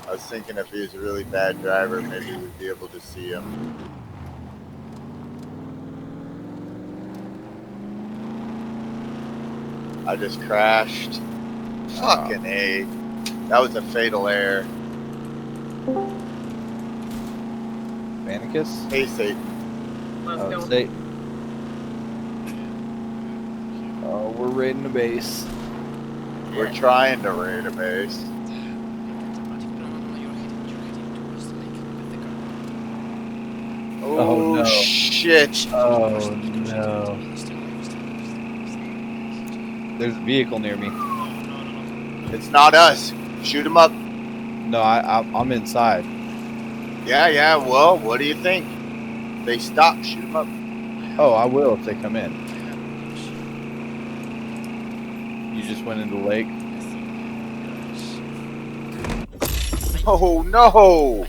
I was thinking if he was a really bad driver, maybe we'd be able to see him. I just crashed. Fucking A. That was a fatal error. Vanicus? Hey, Satan. Let's go. Say. Oh, we're raiding a base. We're trying to raid a base. Oh, no. Shit. Oh no. There's a vehicle near me. It's not us. Shoot him up. No, I'm inside. Yeah, well, what do you think? They stop, shoot him up. Oh, I will if they come in. You just went into the lake. Oh, no.